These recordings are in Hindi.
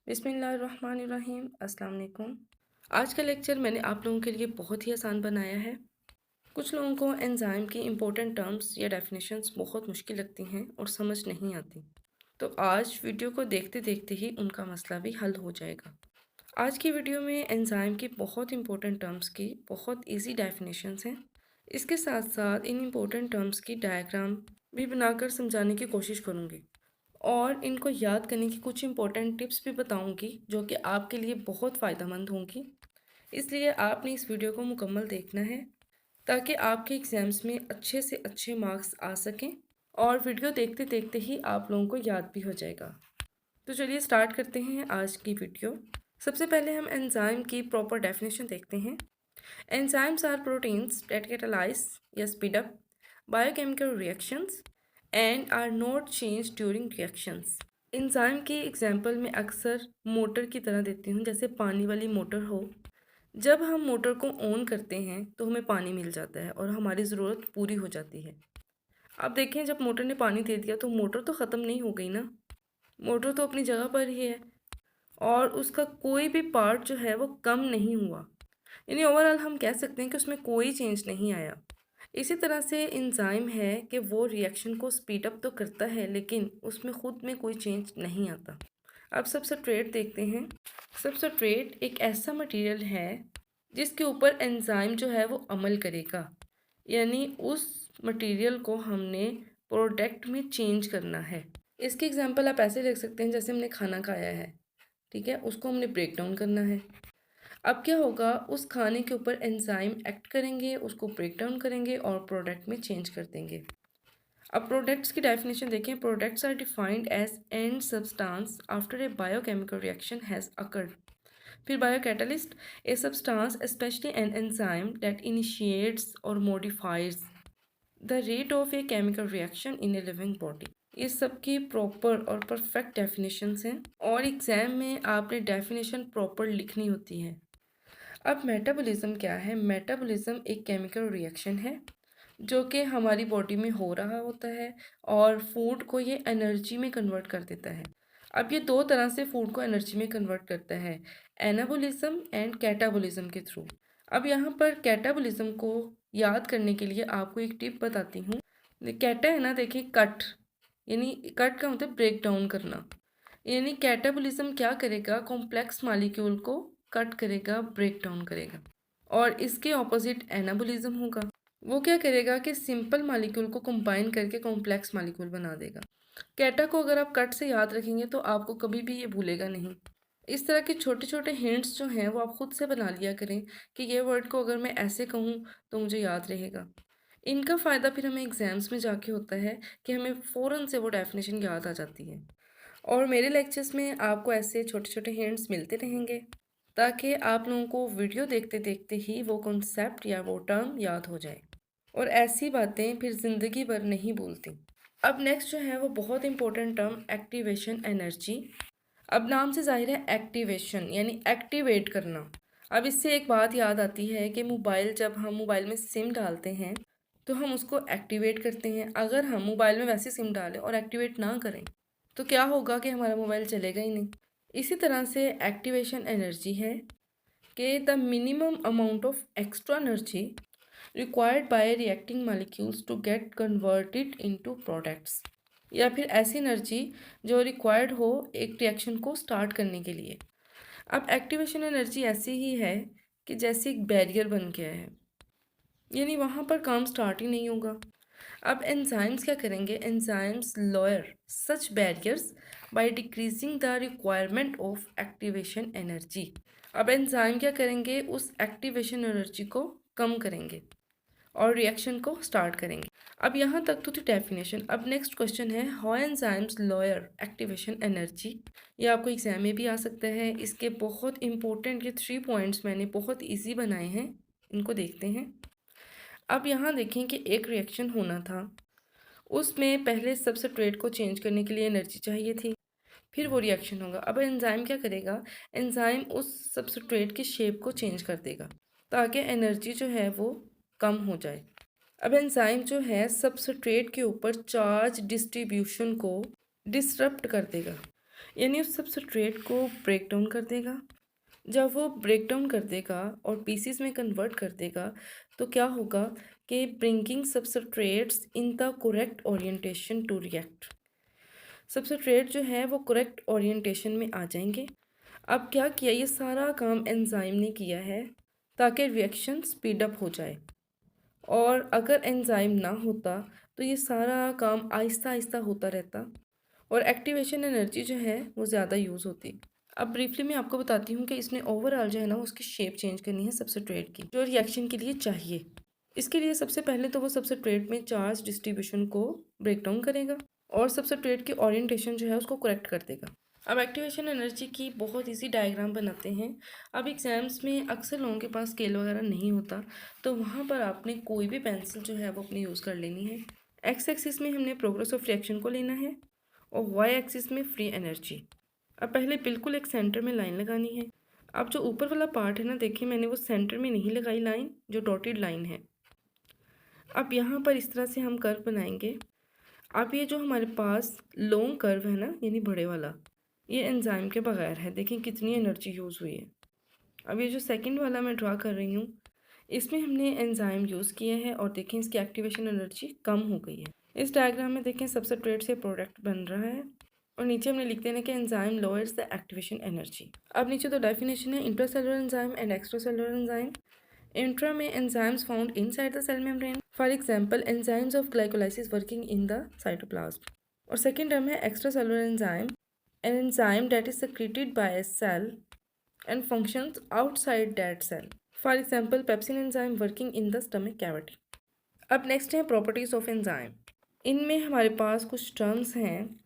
बिस्मिल्लाहिर्रहमानिर्रहीम। अस्सलाम वालेकुम। आज का लेक्चर मैंने आप लोगों के लिए बहुत ही आसान बनाया है। कुछ लोगों को एंजाइम की इम्पोर्टेंट टर्म्स या डेफिनेशंस बहुत मुश्किल लगती हैं और समझ नहीं आती। तो आज वीडियो को देखते देखते ही उनका मसला भी हल हो जाएगा। आज की वीडियो में एंजाइम की बहुत इंपॉर्टेंट टर्म्स की बहुत इजी डेफिनेशंस हैं। इसके साथ साथ इन इम्पोर्टेंट टर्म्स की डायग्राम भी बनाकर समझाने की कोशिश करूँगी और इनको याद करने की कुछ इंपॉर्टेंट टिप्स भी बताऊंगी जो कि आपके लिए बहुत फ़ायदेमंद होंगी। इसलिए आपने इस वीडियो को मुकम्मल देखना है ताकि आपके एग्ज़ाम्स में अच्छे से अच्छे मार्क्स आ सकें और वीडियो देखते देखते ही आप लोगों को याद भी हो जाएगा। तो चलिए स्टार्ट करते हैं आज की वीडियो। सबसे पहले हम एंजाइम की प्रॉपर डेफिनेशन देखते हैं। Enzymes are proteins that catalyse या speed up biochemical reactions and are not change during reactions. Enzyme की एग्जांपल में अक्सर मोटर की तरह देती हूँ, जैसे पानी वाली मोटर हो। जब हम मोटर को ऑन करते हैं तो हमें पानी मिल जाता है और हमारी ज़रूरत पूरी हो जाती है। अब देखें, जब मोटर ने पानी दे दिया तो मोटर तो ख़त्म नहीं हो गई ना, मोटर तो अपनी जगह पर ही है और उसका कोई भी पार्ट जो है वो कम नहीं हुआ। यानी ओवरऑल हम कह सकते हैं कि उसमें कोई चेंज नहीं आया। इसी तरह से एंजाइम है कि वो रिएक्शन को स्पीड अप तो करता है लेकिन उसमें ख़ुद में कोई चेंज नहीं आता। अब सबस्ट्रेट देखते हैं। सबस्ट्रेट एक ऐसा मटेरियल है जिसके ऊपर एंजाइम जो है वो अमल करेगा, यानी उस मटेरियल को हमने प्रोडक्ट में चेंज करना है। इसकी एग्जांपल आप ऐसे लिख सकते हैं, जैसे हमने खाना खाया है, ठीक है, उसको हमने ब्रेक डाउन करना है। अब क्या होगा, उस खाने के ऊपर एंजाइम एक्ट करेंगे, उसको ब्रेक डाउन करेंगे और प्रोडक्ट में चेंज कर देंगे। अब प्रोडक्ट्स की डेफिनेशन देखें। Products are defined as end substance after a biochemical reaction has occurred. फिर biocatalyst, a substance specially an enzyme that initiates or modifies the rate of a chemical reaction in a living body. ये सबकी प्रॉपर और परफेक्ट डेफिनेशंस हैं और एग्जाम में आपने डेफिनेशन प्रॉपर लिखनी होती है। अब मेटाबॉलिज्म क्या है? मेटाबॉलिज्म एक केमिकल रिएक्शन है जो कि हमारी बॉडी में हो रहा होता है और फूड को ये एनर्जी में कन्वर्ट कर देता है। अब ये दो तरह से फूड को एनर्जी में कन्वर्ट करता है, एनाबॉलिज्म एंड कैटाबॉलिज्म के थ्रू। अब यहाँ पर कैटाबॉलिज्म को याद करने के लिए आपको एक टिप बताती हूँ। कैटा है ना, देखिए कट, यानी कट का मतलब ब्रेक डाउन करना। यानी कैटाबॉलिज्म क्या करेगा, कॉम्प्लेक्स मॉलिक्यूल को कट करेगा, ब्रेक डाउन करेगा। और इसके ऑपोजिट एनाबॉलिज्म होगा, वो क्या करेगा कि सिंपल मॉलिक्यूल को कंबाइन करके कॉम्प्लेक्स मॉलिक्यूल बना देगा। कैटा को अगर आप कट से याद रखेंगे तो आपको कभी भी ये भूलेगा नहीं। इस तरह के छोटे छोटे हिंट्स जो हैं वो आप खुद से बना लिया करें कि ये वर्ड को अगर मैं ऐसे कहूँ तो मुझे याद रहेगा। इनका फ़ायदा फिर हमें एग्ज़ाम्स में जाके होता है कि हमें फ़ौरन से वो डेफिनेशन याद आ जाती है। और मेरे लेक्चर्स में आपको ऐसे छोटे छोटे हिंट्स मिलते रहेंगे ताकि आप लोगों को वीडियो देखते देखते ही वो कॉन्सेप्ट या वो टर्म याद हो जाए और ऐसी बातें फिर ज़िंदगी भर नहीं भूलती। अब नेक्स्ट जो है वो बहुत इंपॉर्टेंट टर्म, एक्टिवेशन एनर्जी। अब नाम से जाहिर है एक्टिवेशन यानी एक्टिवेट करना। अब इससे एक बात याद आती है कि मोबाइल, जब हम मोबाइल में सिम डालते हैं तो हम उसको एक्टिवेट करते हैं। अगर हम मोबाइल में वैसे सिम डालें और एक्टिवेट ना करें तो क्या होगा कि हमारा मोबाइल चलेगा ही नहीं। इसी तरह से एक्टिवेशन एनर्जी है कि the minimum amount of extra energy required by reacting molecules to get converted into products, या फिर ऐसी एनर्जी जो रिक्वायर्ड हो एक रिएक्शन को स्टार्ट करने के लिए। अब एक्टिवेशन एनर्जी ऐसी ही है कि जैसे एक बैरियर बन गया है, यानी वहाँ पर काम स्टार्ट ही नहीं होगा। अब एंजाइम्स क्या करेंगे? Enzymes lower such barriers by decreasing the requirement of activation energy. अब एंजाइम क्या करेंगे? उस एक्टिवेशन एनर्जी को कम करेंगे और रिएक्शन को स्टार्ट करेंगे। अब यहाँ तक तो थी डेफिनेशन। अब नेक्स्ट क्वेश्चन है, how enzymes lower activation energy. ये आपको एग्जाम में भी आ सकता है। इसके बहुत इंपॉर्टेंट ये 3 पॉइंट्स मैंने बहुत ईजी बनाए हैं, इनको देखते हैं। अब यहाँ देखें कि एक रिएक्शन होना था, उसमें पहले सबस्ट्रेट को चेंज करने के लिए एनर्जी चाहिए थी, फिर वो रिएक्शन होगा। अब एंजाइम क्या करेगा? एंजाइम उस सबस्ट्रेट की शेप को चेंज कर देगा ताकि एनर्जी जो है वो कम हो जाए। अब एंजाइम जो है सबस्ट्रेट के ऊपर चार्ज डिस्ट्रीब्यूशन को डिसरप्ट कर देगा, यानी उस सबस्ट्रेट को ब्रेक डाउन कर देगा। जब वो ब्रेक डाउन कर देगा और पीसीस में कन्वर्ट कर देगा तो क्या होगा कि bringing substrates in the correct orientation to react. Substrate जो है वो करेक्ट ओरिएंटेशन में आ जाएंगे। अब क्या किया, ये सारा काम एंजाइम ने किया है ताकि रिएक्शन स्पीड अप हो जाए, और अगर एंजाइम ना होता तो ये सारा काम आहिस्ता आहिस्ता होता रहता और एक्टिवेशन एनर्जी जो है वो ज़्यादा यूज़ होती। अब ब्रीफली मैं आपको बताती हूँ कि इसने ओवरऑल जो है ना उसकी शेप चेंज करनी है सबस्ट्रेट की, जो रिएक्शन के लिए चाहिए। इसके लिए सबसे पहले तो वो सबस्ट्रेट में चार्ज डिस्ट्रीब्यूशन को ब्रेक डाउन करेगा और सबस्ट्रेट की ओरिएंटेशन जो है उसको करेक्ट कर देगा। अब एक्टिवेशन एनर्जी की बहुत इजी डायग्राम बनाते हैं। अब एग्जाम्स में अक्सर लोगों के पास स्केल वगैरह नहीं होता, तो वहाँ पर आपने कोई भी पेंसिल जो है वो अपनी यूज़ कर लेनी है। एक्स एक्सिस में हमने प्रोग्रेस ऑफ रिएक्शन को लेना है और वाई एक्सिस में फ्री एनर्जी। अब पहले बिल्कुल एक सेंटर में लाइन लगानी है। अब जो ऊपर वाला पार्ट है ना, देखिए मैंने वो सेंटर में नहीं लगाई लाइन, जो डॉटेड लाइन है। अब यहाँ पर इस तरह से हम कर्व बनाएंगे। अब ये जो हमारे पास लॉन्ग कर्व है ना, यानी बड़े वाला, ये एंजाइम के बगैर है। देखें कितनी एनर्जी यूज़ हुई है। अब ये जो सेकंड वाला मैं ड्रा कर रही हूँ, इसमें हमने एंजाइम यूज़ किया है और देखें इसकी एक्टिवेशन एनर्जी कम हो गई है। इस डायग्राम में देखें सबस्ट्रेट से प्रोडक्ट बन रहा है और नीचे हमने लिखते हैं कि enzyme lowers the activation energy. अब नीचे तो डेफिनेशन है, intracellular enzyme and extracellular enzyme. Intra में enzymes found inside the cell membrane, for example enzymes of glycolysis working in the cytoplasm. और सेकंड टर्म है extracellular enzyme, an enzyme that is secreted by a cell and functions outside that cell. For example, pepsin enzyme working in the stomach cavity. अब नेक्स्ट है प्रॉपर्टीज़ ऑफ एंजाइम। इनमें हमारे पास कुछ टर्म्स हैं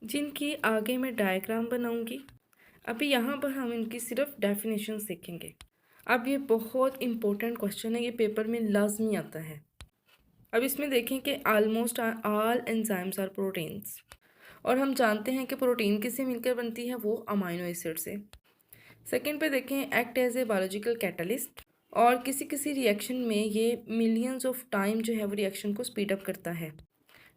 जिनकी आगे मैं डायग्राम बनाऊंगी। अभी यहाँ पर हम इनकी सिर्फ डेफिनेशन सीखेंगे। अब ये बहुत इंपॉर्टेंट क्वेश्चन है, ये पेपर में लाजमी आता है। अब इसमें देखें कि almost all enzymes are proteins, और हम जानते हैं कि प्रोटीन किससे मिलकर बनती है, वो अमाइनो एसिड से। सेकंड पे देखें, act as a biological catalyst, और किसी किसी रिएक्शन में ये मिलियंस ऑफ टाइम जो है वो रिएक्शन को स्पीड अप करता है।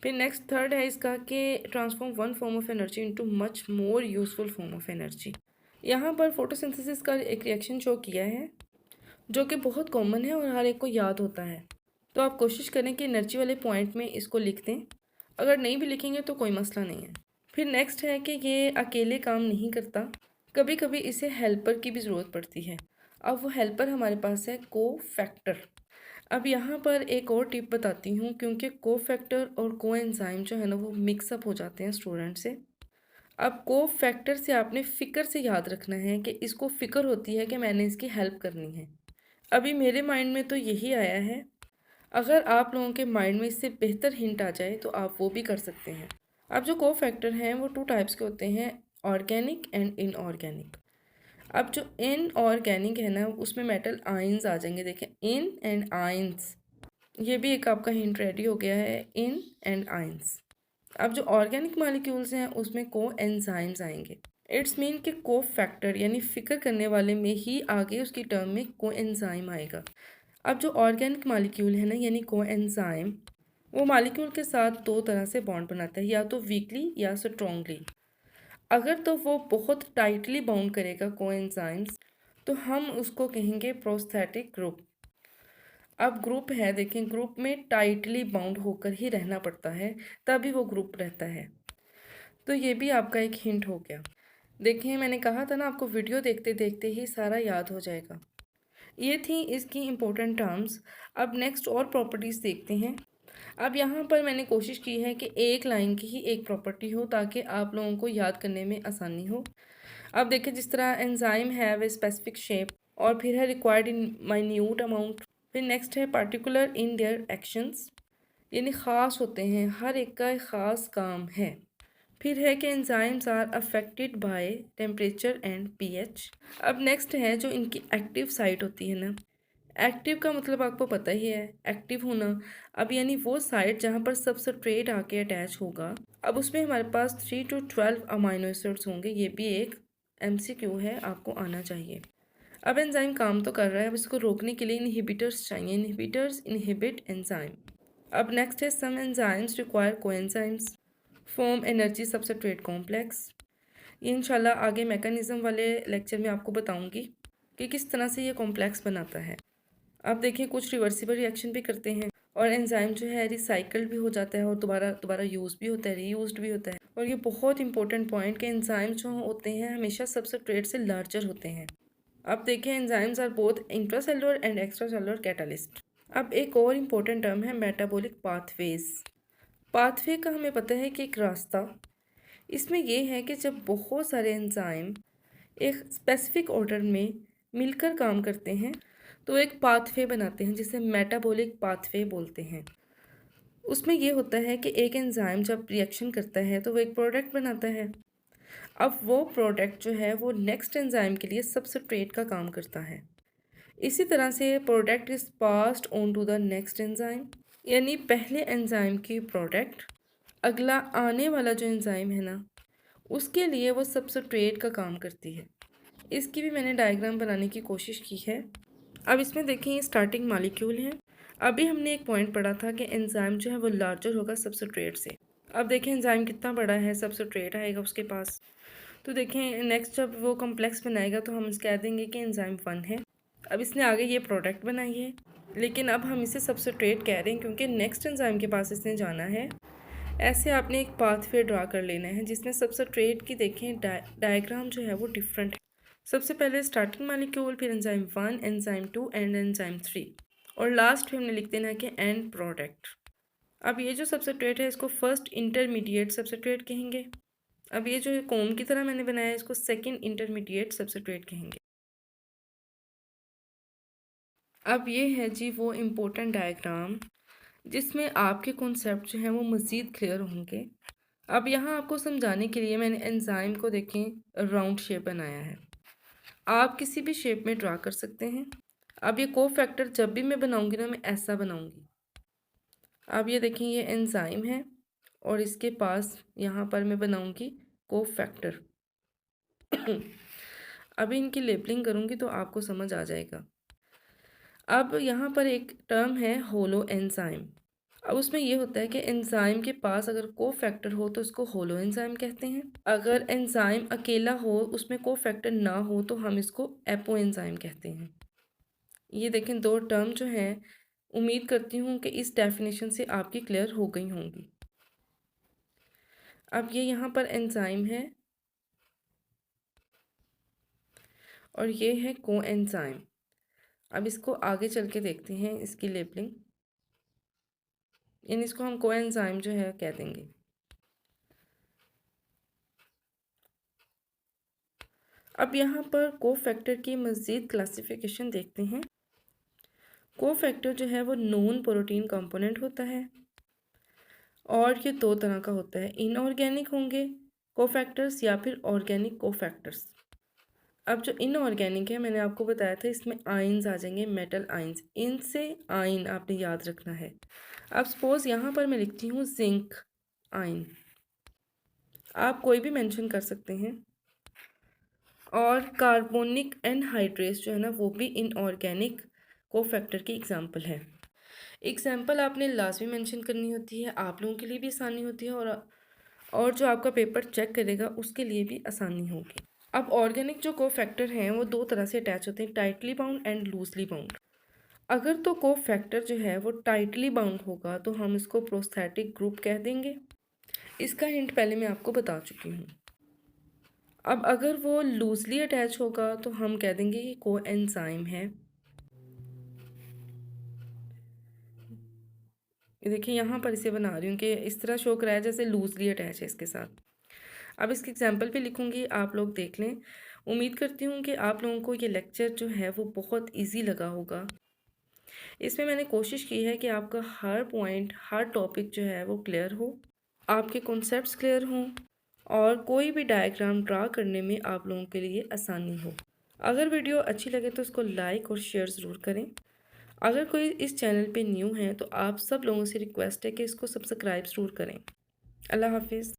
फिर नेक्स्ट थर्ड है इसका कि transform one form of energy into much more useful form of energy. यहाँ पर फोटोसिंथेसिस का एक रिएक्शन शो किया है जो कि बहुत कॉमन है और हर एक को याद होता है, तो आप कोशिश करें कि एनर्जी वाले पॉइंट में इसको लिख दें। अगर नहीं भी लिखेंगे तो कोई मसला नहीं है। फिर नेक्स्ट है कि ये अकेले काम नहीं करता, कभी कभी इसे हेल्पर की भी ज़रूरत पड़ती है। अब वो हेल्पर हमारे पास है को फैक्टर। अब यहाँ पर एक और टिप बताती हूँ, क्योंकि को फैक्टर और को एंजाइम जो है ना वो मिक्सअप हो जाते हैं स्टूडेंट से। अब को फैक्टर से आपने फ़िक्र से याद रखना है कि इसको फ़िक्र होती है कि मैंने इसकी हेल्प करनी है। अभी मेरे माइंड में तो यही आया है, अगर आप लोगों के माइंड में इससे बेहतर हिंट आ जाए तो आप वो भी कर सकते हैं। अब जो को फैक्टर हैं वो टू टाइप्स के होते हैं, ऑर्गेनिक एंड इनऑर्गेनिक। अब जो इनऑर्गेनिक है ना उसमें मेटल आयंस आ जाएंगे। देखें इन एंड आयंस, ये भी एक आपका हिंट रेडी हो गया है, इन एंड आयंस। अब जो ऑर्गेनिक मॉलिक्यूल्स हैं उसमें को एंजाइम्स आएंगे। इट्स मीन कि को फैक्टर यानी फिक्र करने वाले में ही आगे उसकी टर्म में को एंजाइम आएगा। अब जो ऑर्गेनिक मॉलिक्यूल है ना यानी को एंजाइम, वो मॉलिक्यूल के साथ दो तरह से बॉन्ड बनाता है, या तो वीकली या स्ट्रॉन्गली। अगर तो वो बहुत टाइटली बाउंड करेगा को एंजाइम्स तो हम उसको कहेंगे प्रोस्थेटिक ग्रुप। अब ग्रुप है, देखें ग्रुप में टाइटली बाउंड होकर ही रहना पड़ता है तभी वो ग्रुप रहता है। तो ये भी आपका एक हिंट हो गया। देखें मैंने कहा था ना आपको वीडियो देखते देखते ही सारा याद हो जाएगा। ये थी इसकी इम्पोर्टेंट टर्म्स। अब नेक्स्ट और प्रॉपर्टीज़ देखते हैं। अब यहाँ पर मैंने कोशिश की है कि एक लाइन की ही एक प्रॉपर्टी हो ताकि आप लोगों को याद करने में आसानी हो। अब देखिए जिस तरह enzyme have a specific shape, और फिर है रिक्वायर्ड इन माइन्यूट अमाउंट। फिर नेक्स्ट है पार्टिकुलर इन देयर एक्शंस, यानी ख़ास होते हैं, हर एक का एक ख़ास काम है। फिर है कि enzymes are affected by temperature and pH. अब नेक्स्ट है जो इनकी एक्टिव साइट होती है ना, एक्टिव का मतलब आपको पता ही है, एक्टिव होना। अब यानी वो साइट जहाँ पर सबस्ट्रेट आके अटैच होगा। अब उसमें हमारे पास 3 to 12 अमाइनो एसिड्स होंगे, ये भी एक एमसीक्यू है, आपको आना चाहिए। अब एंजाइम काम तो कर रहा है, अब इसको रोकने के लिए इनहिबिटर्स चाहिए, इनहिबिटर्स इनहिबिट एंजाइम। अब नेक्स्ट है some enzymes require coenzymes form energy substrate complex. ये इंशाल्लाह आगे मैकेनिज़्म वाले लेक्चर में आपको बताऊंगी कि किस तरह से ये कॉम्प्लेक्स बनाता है। अब देखिए कुछ रिवर्सिबल रिएक्शन भी करते हैं और एंजाइम जो है रिसाइकल्ड भी हो जाता है और दोबारा दोबारा यूज़ भी होता है, रीयूज्ड भी होता है। और ये बहुत इंपॉर्टेंट पॉइंट कि एंजाइम जो होते हैं हमेशा सबस्ट्रेट से लार्जर होते हैं। अब देखिए enzymes are both intracellular and extracellular catalyst. अब एक और इम्पोर्टेंट टर्म है मेटाबॉलिक पाथवेज। पाथवे का हमें पता है कि एक रास्ता, इसमें यह है कि जब बहुत सारे एंजाइम एक स्पेसिफिक ऑर्डर में मिलकर काम करते हैं तो एक पाथवे बनाते हैं जिसे मेटाबॉलिक पाथवे बोलते हैं। उसमें यह होता है कि एक एंजाइम जब रिएक्शन करता है तो वो एक प्रोडक्ट बनाता है। अब वो प्रोडक्ट जो है वो नेक्स्ट एंजाइम के लिए सबस्ट्रेट का काम करता है। इसी तरह से product is passed on to the next enzyme, यानी पहले एंजाइम की प्रोडक्ट अगला आने वाला जो एंजाइम है ना उसके लिए वो सबस्ट्रेट का काम करती है। इसकी भी मैंने डायग्राम बनाने की कोशिश की है। अब इसमें देखें ये स्टार्टिंग मॉलिक्यूल है। अभी हमने एक पॉइंट पढ़ा था कि एंजाइम जो है वो लार्जर होगा सबस्ट्रेट से। अब देखें एंजाइम कितना बड़ा है, सबस्ट्रेट आएगा उसके पास। तो देखें नेक्स्ट जब वो कॉम्प्लेक्स बनाएगा तो हम कह देंगे कि एंजाइम 1 है। अब इसने आगे ये प्रोडक्ट बनाई है लेकिन अब हम इसे सबस्ट्रेट कह रहे हैं क्योंकि नेक्स्ट एंजाइम के पास इसने जाना है। ऐसे आपने एक पाथवे ड्रा कर लेना है जिसमें सबस्ट्रेट की देखें डायग्राम जो है वो डिफरेंट है। सबसे पहले स्टार्टिंग मॉलिक्यूल, फिर एंजाइम 1, एंजाइम 2 एंड एंजाइम 3 और लास्ट में हमने लिख देना है कि एंड प्रोडक्ट। अब ये जो सबस्ट्रेट है इसको फर्स्ट इंटरमीडिएट सबस्ट्रेट कहेंगे। अब ये जो कोम की तरह मैंने बनाया है इसको सेकंड इंटरमीडिएट सबस्ट्रेट कहेंगे। अब ये है जी वो इम्पोर्टेंट डायग्राम जिसमें आपके कॉन्सेप्ट जो हैं वो मज़ीद क्लियर होंगे। अब यहाँ आपको समझाने के लिए मैंने एंजाइम को देखें राउंड शेप बनाया है। आप किसी भी शेप में ड्रा कर सकते हैं। अब ये कोफैक्टर जब भी मैं बनाऊंगी ना मैं ऐसा बनाऊंगी। अब ये देखें ये एंजाइम है और इसके पास यहाँ पर मैं बनाऊंगी कोफैक्टर। अभी इनकी लेबलिंग करूंगी तो आपको समझ आ जाएगा। अब यहाँ पर एक टर्म है होलो एंजाइम। अब उसमें ये होता है कि एंजाइम के पास अगर कोफैक्टर हो तो उसको होलो एंजाइम कहते हैं। अगर एंजाइम अकेला हो उसमें कोफैक्टर ना हो तो हम इसको एपो एंजाइम कहते हैं। ये देखें दो टर्म जो हैं, उम्मीद करती हूँ कि इस डेफिनेशन से आपकी क्लियर हो गई होंगी। अब ये यहाँ पर एंजाइम है और ये है को एंजाइम। अब इसको आगे चल के देखते हैं इसकी लेबलिंग, यानी इसको हम को एंजाइम जो है कह देंगे। अब यहाँ पर कोफैक्टर की मज़ीद क्लासिफिकेशन देखते हैं। कोफैक्टर जो है वो नॉन प्रोटीन कंपोनेंट होता है और ये दो तरह का होता है, इनऑर्गेनिक होंगे कोफैक्टर्स या फिर ऑर्गेनिक कोफैक्टर्स। अब जो इनऑर्गेनिक है मैंने आपको बताया था इसमें आयंस आ जाएंगे, मेटल आयंस, इनसे आयन आपने याद रखना है। अब सपोज यहाँ पर मैं लिखती हूँ जिंक आयन, आप कोई भी मेंशन कर सकते हैं। और कार्बोनिक एनहाइड्रेस जो है ना वो भी इनऑर्गेनिक कोफैक्टर की एग्जांपल है। एग्जांपल आपने लाजमी मेंशन करनी होती है, आप लोगों के लिए भी आसानी होती है और जो आपका पेपर चेक करेगा उसके लिए भी आसानी होगी। अब ऑर्गेनिक जो कोफैक्टर हैं वो दो तरह से अटैच होते हैं, tightly bound and loosely bound. अगर तो कोफैक्टर जो है वो टाइटली बाउंड होगा तो हम इसको प्रोस्थेटिक ग्रुप कह देंगे। इसका हिंट पहले मैं आपको बता चुकी हूँ। अब अगर वो लूजली अटैच होगा तो हम कह देंगे कि को एंजाइम है। देखिए यहाँ पर इसे बना रही हूँ कि इस तरह शो कराया जैसे लूजली अटैच है इसके साथ। अब इसकी एग्जांपल भी लिखूँगी, आप लोग देख लें। उम्मीद करती हूँ कि आप लोगों को ये लेक्चर जो है वो बहुत इजी लगा होगा। इसमें मैंने कोशिश की है कि आपका हर पॉइंट, हर टॉपिक जो है वो क्लियर हो, आपके कॉन्सेप्ट्स क्लियर हों और कोई भी डायग्राम ड्रा करने में आप लोगों के लिए आसानी हो। अगर वीडियो अच्छी लगे तो उसको लाइक और शेयर ज़रूर करें। अगर कोई इस चैनल पे न्यू है तो आप सब लोगों से रिक्वेस्ट है कि इसको सब्सक्राइब ज़रूर करें। अल्लाह हाफिज़।